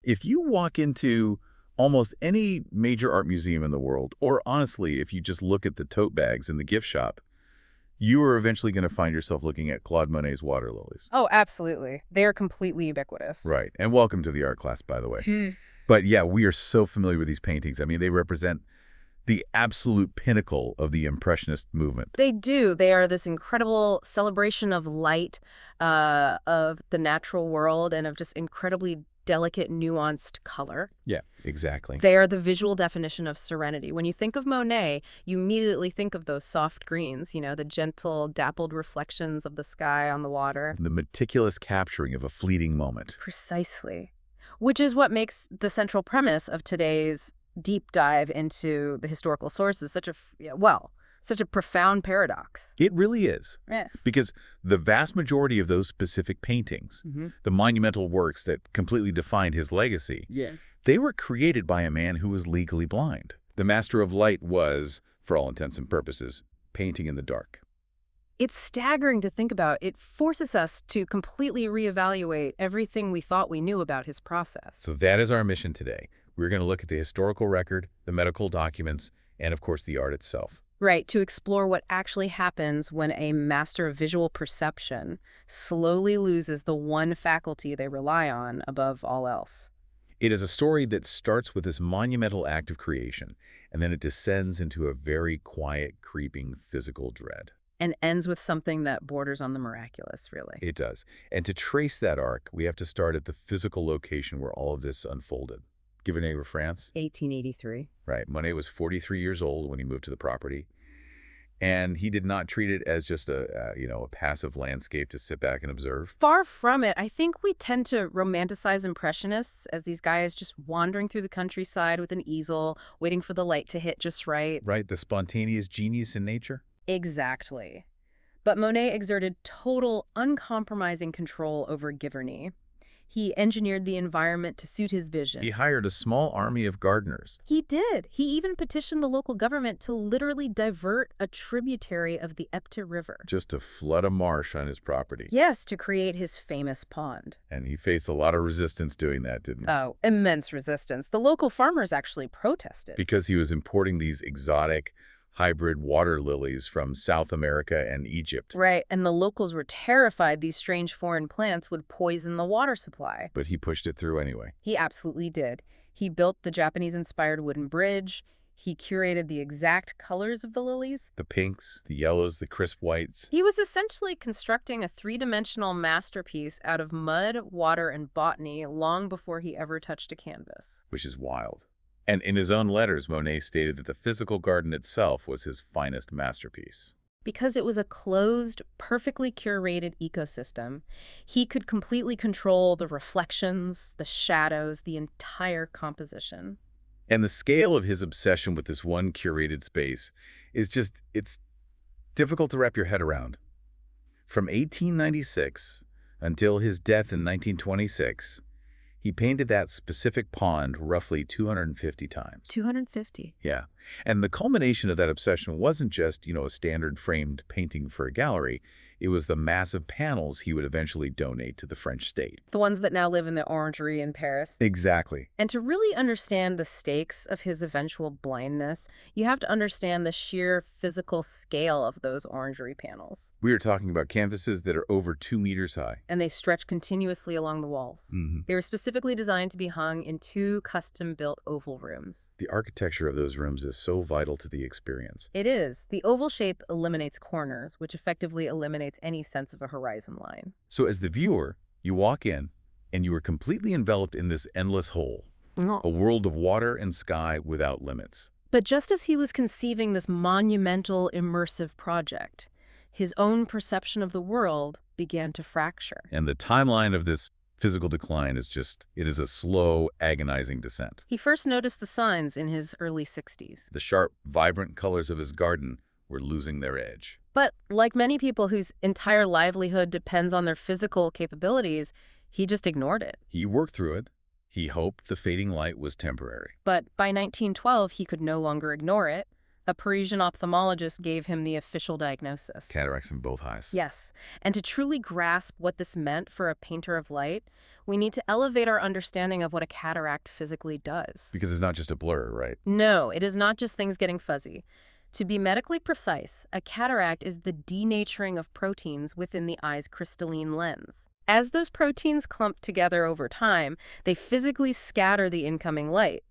If you walk into almost any major art museum in the world, or honestly, if you just look at the tote bags in the gift shop, you are eventually going to find yourself looking at Claude Monet's water lilies. Oh, absolutely. They are completely ubiquitous. Right. And welcome to the art class, by the way. But yeah, we are so familiar with these paintings. I mean, they represent the absolute pinnacle of the Impressionist movement. They do. They are this incredible celebration of light, of the natural world, and of just incredibly delicate, nuanced color. Yeah, exactly. They are the visual definition of serenity. When you think of Monet, you immediately think of those soft greens, the gentle, dappled reflections of the sky on the water. The meticulous capturing of a fleeting moment. Precisely. Which is what makes the central premise of today's deep dive into the historical sources such a profound paradox. It really is. Yeah. Because the vast majority of those specific paintings, the monumental works that completely defined his legacy, they were created by a man who was legally blind. The master of light was, for all intents and purposes, painting in the dark. It's staggering to think about. It forces us to completely reevaluate everything we thought we knew about his process. So that is our mission today. We're going to look at the historical record, the medical documents, and of course the art itself. Right, to explore what actually happens when a master of visual perception slowly loses the one faculty they rely on above all else. It is a story that starts with this monumental act of creation, and then it descends into a very quiet, creeping physical dread. And ends with something that borders on the miraculous, really. It does. And to trace that arc, we have to start at the physical location where all of this unfolded. Give a name of France. 1883. Right. Monet was 43 years old when he moved to the property. And he did not treat it as just a passive landscape to sit back and observe. Far from it. I think we tend to romanticize Impressionists as these guys just wandering through the countryside with an easel, waiting for the light to hit just right. Right, the spontaneous genius in nature? Exactly. But Monet exerted total, uncompromising control over Giverny. He engineered the environment to suit his vision. He hired a small army of gardeners. He did. He even petitioned the local government to literally divert a tributary of the Epte River. Just to flood a marsh on his property. Yes, to create his famous pond. And he faced a lot of resistance doing that, didn't he? Oh, immense resistance. The local farmers actually protested. Because he was importing these exotic, hybrid water lilies from South America and Egypt. Right, and the locals were terrified these strange foreign plants would poison the water supply. But he pushed it through anyway. He absolutely did. He built the Japanese-inspired wooden bridge. He curated the exact colors of the lilies. The pinks, the yellows, the crisp whites. He was essentially constructing a three-dimensional masterpiece out of mud, water, and botany long before he ever touched a canvas. Which is wild. And in his own letters, Monet stated that the physical garden itself was his finest masterpiece. Because it was a closed, perfectly curated ecosystem, he could completely control the reflections, the shadows, the entire composition. And the scale of his obsession with this one curated space is it's difficult to wrap your head around. From 1896 until his death in 1926, he painted that specific pond roughly 250 times. 250? Yeah. And the culmination of that obsession wasn't just, a standard framed painting for a gallery. It was the massive panels he would eventually donate to the French state. The ones that now live in the Orangery in Paris. Exactly. And to really understand the stakes of his eventual blindness, you have to understand the sheer physical scale of those Orangery panels. We are talking about canvases that are over 2 meters high. And they stretch continuously along the walls. They were specifically designed to be hung in 2 custom-built oval rooms. The architecture of those rooms is so vital to the experience. It is. The oval shape eliminates corners, which effectively eliminates any sense of a horizon line. So as the viewer, you walk in, and you are completely enveloped in this endless whole, a world of water and sky without limits. But just as he was conceiving this monumental, immersive project, his own perception of the world began to fracture. And the timeline of this physical decline is it is a slow, agonizing descent. He first noticed the signs in his early 60s. The sharp, vibrant colors of his garden were losing their edge. But like many people whose entire livelihood depends on their physical capabilities, he just ignored it. He worked through it. He hoped the fading light was temporary. But by 1912, he could no longer ignore it. A Parisian ophthalmologist gave him the official diagnosis. Cataracts in both eyes. Yes, and to truly grasp what this meant for a painter of light, we need to elevate our understanding of what a cataract physically does. Because it's not just a blur, right? No, it is not just things getting fuzzy. To be medically precise, a cataract is the denaturing of proteins within the eye's crystalline lens. As those proteins clump together over time, they physically scatter the incoming light.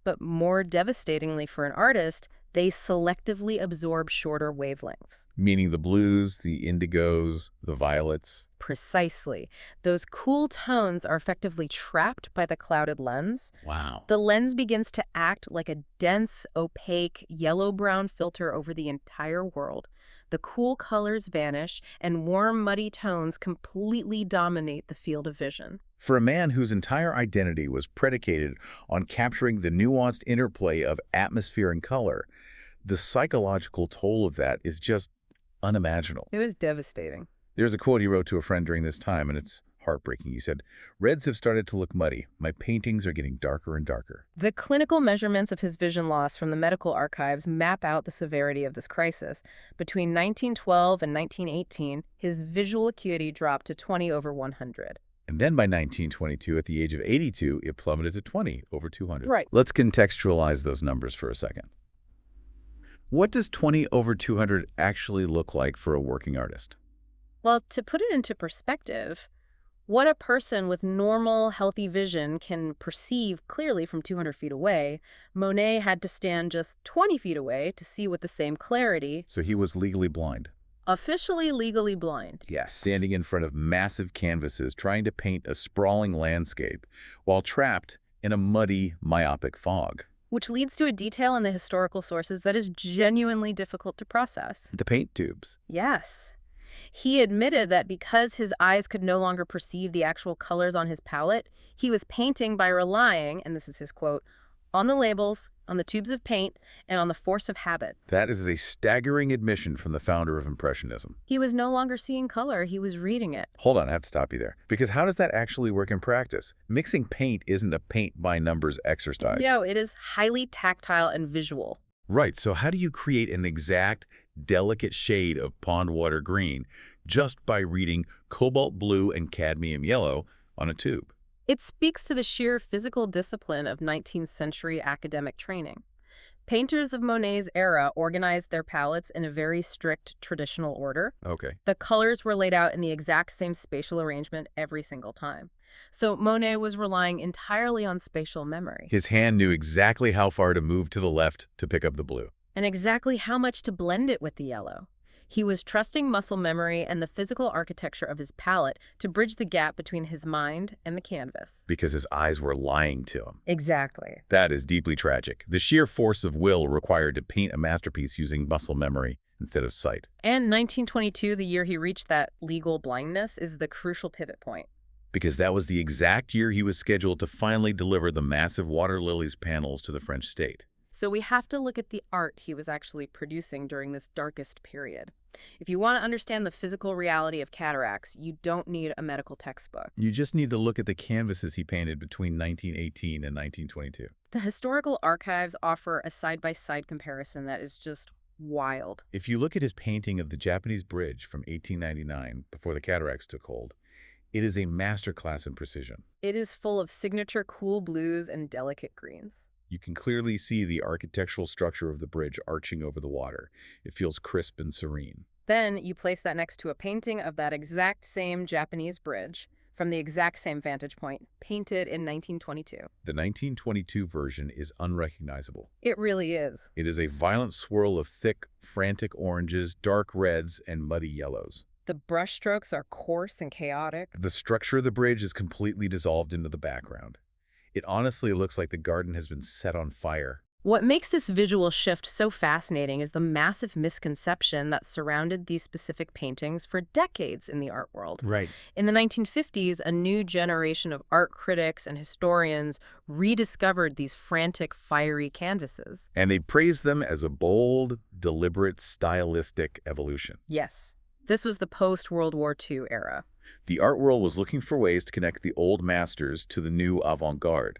But more devastatingly for an artist, they selectively absorb shorter wavelengths. Meaning the blues, the indigos, the violets. Precisely. Those cool tones are effectively trapped by the clouded lens. Wow. The lens begins to act like a dense, opaque, yellow-brown filter over the entire world. The cool colors vanish, and warm, muddy tones completely dominate the field of vision. For a man whose entire identity was predicated on capturing the nuanced interplay of atmosphere and color, the psychological toll of that is just unimaginable. It was devastating. There's a quote he wrote to a friend during this time, and it's heartbreaking. He said, "Reds have started to look muddy. My paintings are getting darker and darker." The clinical measurements of his vision loss from the medical archives map out the severity of this crisis. Between 1912 and 1918, his visual acuity dropped to 20/100. And then by 1922, at the age of 82, it plummeted to 20/200. Right. Let's contextualize those numbers for a second. What does 20/200 actually look like for a working artist? Well, to put it into perspective, what a person with normal, healthy vision can perceive clearly from 200 feet away, Monet had to stand just 20 feet away to see with the same clarity. So he was legally blind. Officially legally blind. Yes. Standing in front of massive canvases, trying to paint a sprawling landscape while trapped in a muddy, myopic fog. Which leads to a detail in the historical sources that is genuinely difficult to process. The paint tubes. Yes. He admitted that because his eyes could no longer perceive the actual colors on his palette, he was painting by relying, and this is his quote, on the labels, on the tubes of paint, and on the force of habit. That is a staggering admission from the founder of Impressionism. He was no longer seeing color, he was reading it. Hold on, I have to stop you there. Because how does that actually work in practice? Mixing paint isn't a paint-by-numbers exercise. No, it is highly tactile and visual. Right, so how do you create an exact, delicate shade of pond water green just by reading cobalt blue and cadmium yellow on a tube? It speaks to the sheer physical discipline of 19th century academic training. Painters of Monet's era organized their palettes in a very strict traditional order. Okay. The colors were laid out in the exact same spatial arrangement every single time. So Monet was relying entirely on spatial memory. His hand knew exactly how far to move to the left to pick up the blue. And exactly how much to blend it with the yellow. He was trusting muscle memory and the physical architecture of his palette to bridge the gap between his mind and the canvas. Because his eyes were lying to him. Exactly. That is deeply tragic. The sheer force of will required to paint a masterpiece using muscle memory instead of sight. And 1922, the year he reached that legal blindness, is the crucial pivot point. Because that was the exact year he was scheduled to finally deliver the massive Water Lilies panels to the French state. So we have to look at the art he was actually producing during this darkest period. If you want to understand the physical reality of cataracts, you don't need a medical textbook. You just need to look at the canvases he painted between 1918 and 1922. The historical archives offer a side-by-side comparison that is just wild. If you look at his painting of the Japanese bridge from 1899, before the cataracts took hold, it is a masterclass in precision. It is full of signature cool blues and delicate greens. You can clearly see the architectural structure of the bridge arching over the water. It feels crisp and serene. Then you place that next to a painting of that exact same Japanese bridge from the exact same vantage point, painted in 1922. The 1922 version is unrecognizable. It really is. It is a violent swirl of thick, frantic oranges, dark reds, and muddy yellows. The brushstrokes are coarse and chaotic. The structure of the bridge is completely dissolved into the background. It honestly looks like the garden has been set on fire. What makes this visual shift so fascinating is the massive misconception that surrounded these specific paintings for decades in the art world. Right. In the 1950s, a new generation of art critics and historians rediscovered these frantic, fiery canvases. And they praised them as a bold, deliberate, stylistic evolution. Yes, this was the post-World War II era. The art world was looking for ways to connect the old masters to the new avant-garde.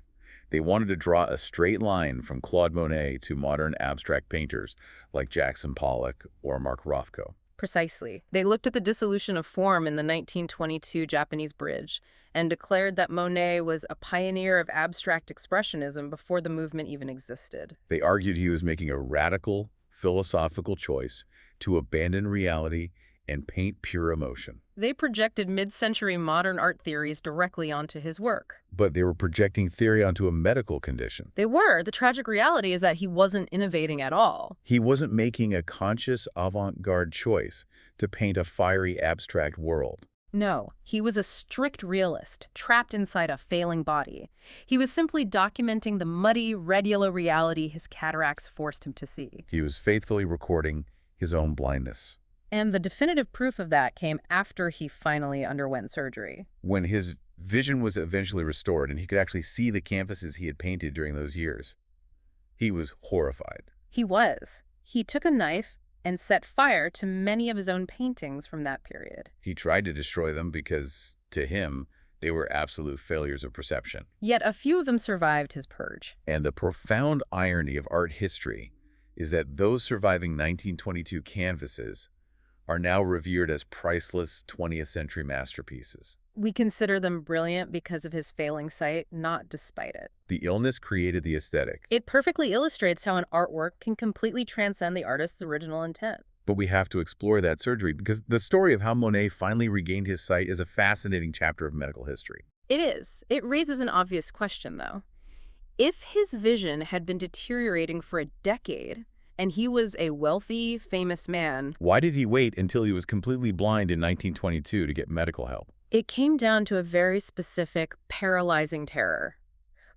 They wanted to draw a straight line from Claude Monet to modern abstract painters like Jackson Pollock or Mark Rothko. Precisely. They looked at the dissolution of form in the 1922 Japanese Bridge and declared that Monet was a pioneer of abstract expressionism before the movement even existed. They argued he was making a radical, philosophical choice to abandon reality and paint pure emotion. They projected mid-century modern art theories directly onto his work. But they were projecting theory onto a medical condition. They were. The tragic reality is that he wasn't innovating at all. He wasn't making a conscious avant-garde choice to paint a fiery abstract world. No, he was a strict realist, trapped inside a failing body. He was simply documenting the muddy, red yellow reality his cataracts forced him to see. He was faithfully recording his own blindness. And the definitive proof of that came after he finally underwent surgery. When his vision was eventually restored and he could actually see the canvases he had painted during those years, he was horrified. He was. He took a knife and set fire to many of his own paintings from that period. He tried to destroy them because, to him, they were absolute failures of perception. Yet a few of them survived his purge. And the profound irony of art history is that those surviving 1922 canvases are now revered as priceless 20th century masterpieces. We consider them brilliant because of his failing sight, not despite it. The illness created the aesthetic. It perfectly illustrates how an artwork can completely transcend the artist's original intent. But we have to explore that surgery because the story of how Monet finally regained his sight is a fascinating chapter of medical history. It is. It raises an obvious question, though. If his vision had been deteriorating for a decade, and he was a wealthy, famous man, why did he wait until he was completely blind in 1922 to get medical help? It came down to a very specific, paralyzing terror.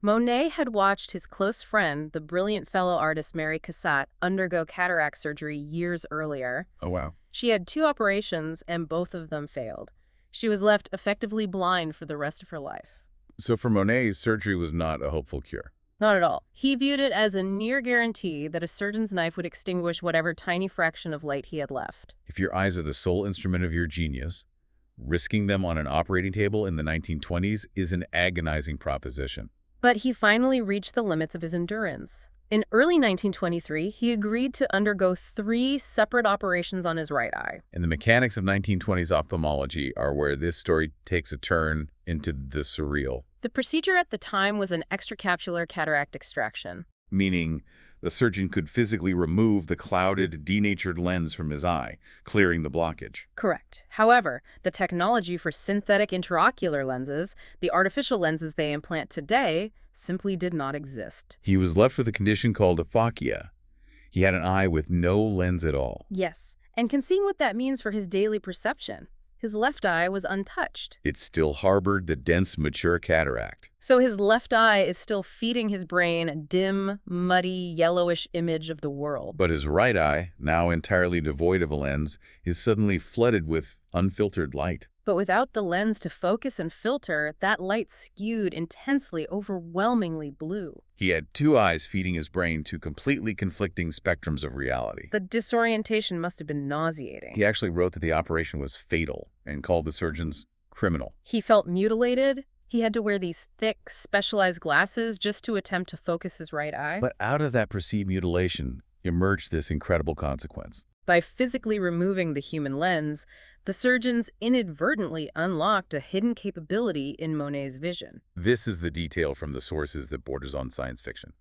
Monet had watched his close friend, the brilliant fellow artist Mary Cassatt, undergo cataract surgery years earlier. Oh, wow. She had 2 operations, and both of them failed. She was left effectively blind for the rest of her life. So for Monet, surgery was not a hopeful cure. Not at all. He viewed it as a near guarantee that a surgeon's knife would extinguish whatever tiny fraction of light he had left. If your eyes are the sole instrument of your genius, risking them on an operating table in the 1920s is an agonizing proposition. But he finally reached the limits of his endurance. In early 1923, he agreed to undergo 3 separate operations on his right eye. And the mechanics of 1920s ophthalmology are where this story takes a turn into the surreal. The procedure at the time was an extracapsular cataract extraction. Meaning the surgeon could physically remove the clouded, denatured lens from his eye, clearing the blockage. Correct. However, the technology for synthetic intraocular lenses, the artificial lenses they implant today, simply did not exist. He was left with a condition called aphakia. He had an eye with no lens at all. Yes, and can see what that means for his daily perception. His left eye was untouched. It still harbored the dense, mature cataract. So his left eye is still feeding his brain a dim, muddy, yellowish image of the world. But his right eye, now entirely devoid of a lens, is suddenly flooded with unfiltered light. But without the lens to focus and filter, that light skewed intensely, overwhelmingly blue. He had 2 eyes feeding his brain to completely conflicting spectrums of reality. The disorientation must have been nauseating. He actually wrote that the operation was fatal and called the surgeons criminal. He felt mutilated. He had to wear these thick, specialized glasses just to attempt to focus his right eye. But out of that perceived mutilation emerged this incredible consequence. By physically removing the human lens, the surgeons inadvertently unlocked a hidden capability in Monet's vision. This is the detail from the sources that borders on science fiction.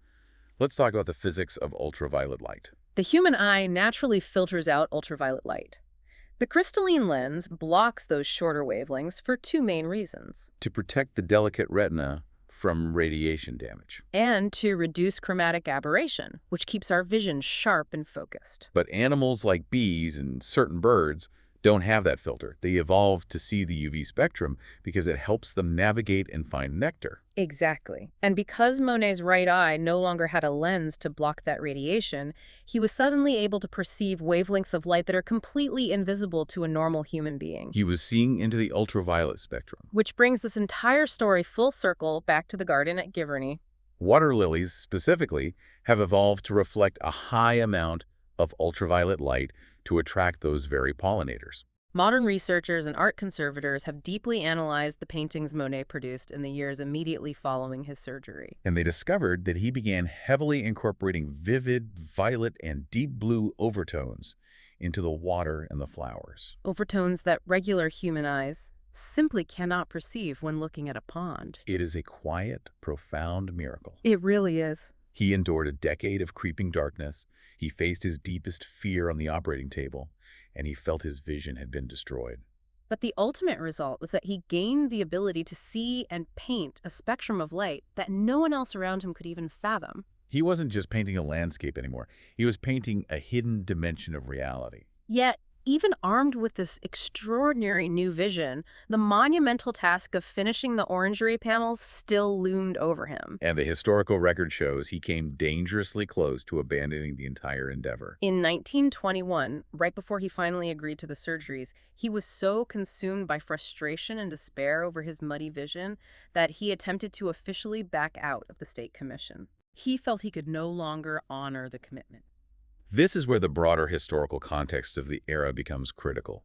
Let's talk about the physics of ultraviolet light. The human eye naturally filters out ultraviolet light. The crystalline lens blocks those shorter wavelengths for 2 main reasons. To protect the delicate retina from radiation damage. And to reduce chromatic aberration, which keeps our vision sharp and focused. But animals like bees and certain birds don't have that filter. They evolved to see the UV spectrum because it helps them navigate and find nectar. Exactly. And because Monet's right eye no longer had a lens to block that radiation, he was suddenly able to perceive wavelengths of light that are completely invisible to a normal human being. He was seeing into the ultraviolet spectrum. Which brings this entire story full circle back to the garden at Giverny. Water lilies, specifically, have evolved to reflect a high amount of ultraviolet light to attract those very pollinators. Modern researchers and art conservators have deeply analyzed the paintings Monet produced in the years immediately following his surgery. And they discovered that he began heavily incorporating vivid violet and deep blue overtones into the water and the flowers. Overtones that regular human eyes simply cannot perceive when looking at a pond. It is a quiet, profound miracle. It really is. He endured a decade of creeping darkness. He faced his deepest fear on the operating table, and he felt his vision had been destroyed. But the ultimate result was that he gained the ability to see and paint a spectrum of light that no one else around him could even fathom. He wasn't just painting a landscape anymore. He was painting a hidden dimension of reality. Yet, even armed with this extraordinary new vision, the monumental task of finishing the orangery panels still loomed over him. And the historical record shows he came dangerously close to abandoning the entire endeavor. In 1921, right before he finally agreed to the surgeries, he was so consumed by frustration and despair over his muddy vision that he attempted to officially back out of the state commission. He felt he could no longer honor the commitment. This is where the broader historical context of the era becomes critical.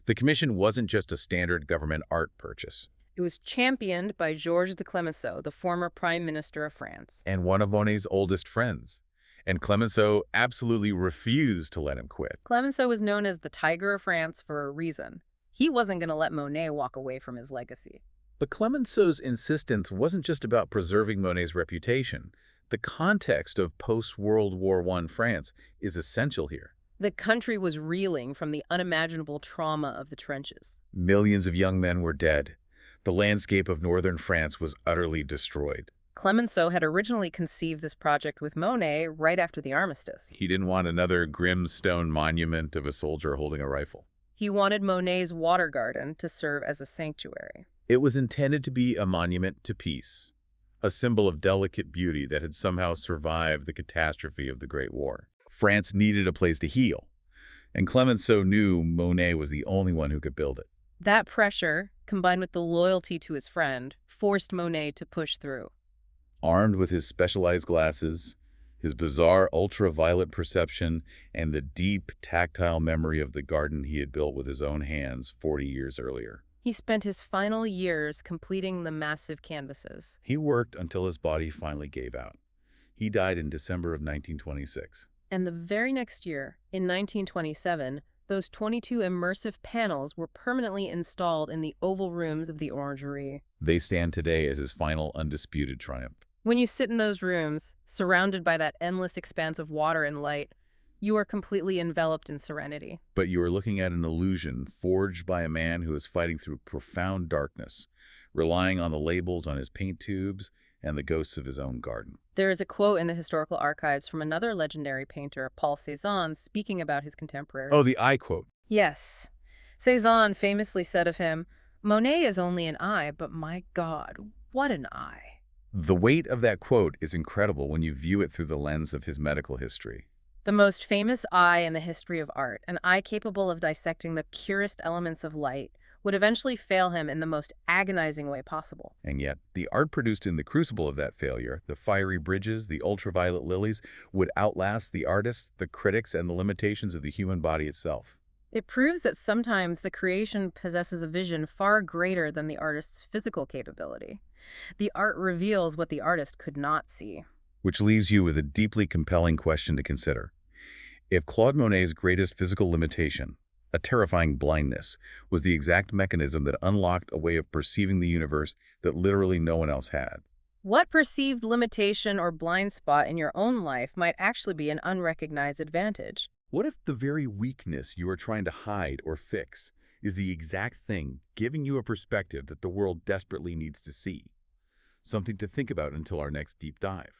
The commission wasn't just a standard government art purchase. It was championed by Georges de Clemenceau, the former Prime Minister of France. And one of Monet's oldest friends. And Clemenceau absolutely refused to let him quit. Clemenceau was known as the Tiger of France for a reason. He wasn't going to let Monet walk away from his legacy. But Clemenceau's insistence wasn't just about preserving Monet's reputation. The context of post-World War I France is essential here. The country was reeling from the unimaginable trauma of the trenches. Millions of young men were dead. The landscape of northern France was utterly destroyed. Clemenceau had originally conceived this project with Monet right after the armistice. He didn't want another grim stone monument of a soldier holding a rifle. He wanted Monet's water garden to serve as a sanctuary. It was intended to be a monument to peace, a symbol of delicate beauty that had somehow survived the catastrophe of the Great War. France needed a place to heal, and Clemenceau knew Monet was the only one who could build it. That pressure, combined with the loyalty to his friend, forced Monet to push through. Armed with his specialized glasses, his bizarre ultraviolet perception, and the deep, tactile memory of the garden he had built with his own hands 40 years earlier. He spent his final years completing the massive canvases. He worked until his body finally gave out. He died in December of 1926. And the very next year, in 1927, those 22 immersive panels were permanently installed in the oval rooms of the Orangerie. They stand today as his final undisputed triumph. When you sit in those rooms, surrounded by that endless expanse of water and light, you are completely enveloped in serenity. But you are looking at an illusion forged by a man who is fighting through profound darkness, relying on the labels on his paint tubes and the ghosts of his own garden. There is a quote in the historical archives from another legendary painter, Paul Cézanne, speaking about his contemporary. Oh, the eye quote. Yes. Cézanne famously said of him, "Monet is only an eye, but my God, what an eye." The weight of that quote is incredible when you view it through the lens of his medical history. The most famous eye in the history of art, an eye capable of dissecting the purest elements of light, would eventually fail him in the most agonizing way possible. And yet, the art produced in the crucible of that failure, the fiery bridges, the ultraviolet lilies, would outlast the artists, the critics, and the limitations of the human body itself. It proves that sometimes the creation possesses a vision far greater than the artist's physical capability. The art reveals what the artist could not see. Which leaves you with a deeply compelling question to consider. If Claude Monet's greatest physical limitation, a terrifying blindness, was the exact mechanism that unlocked a way of perceiving the universe that literally no one else had, What perceived limitation or blind spot in your own life might actually be an unrecognized advantage? what if the very weakness you are trying to hide or fix is the exact thing giving you a perspective that the world desperately needs to see? Something to think about until our next deep dive.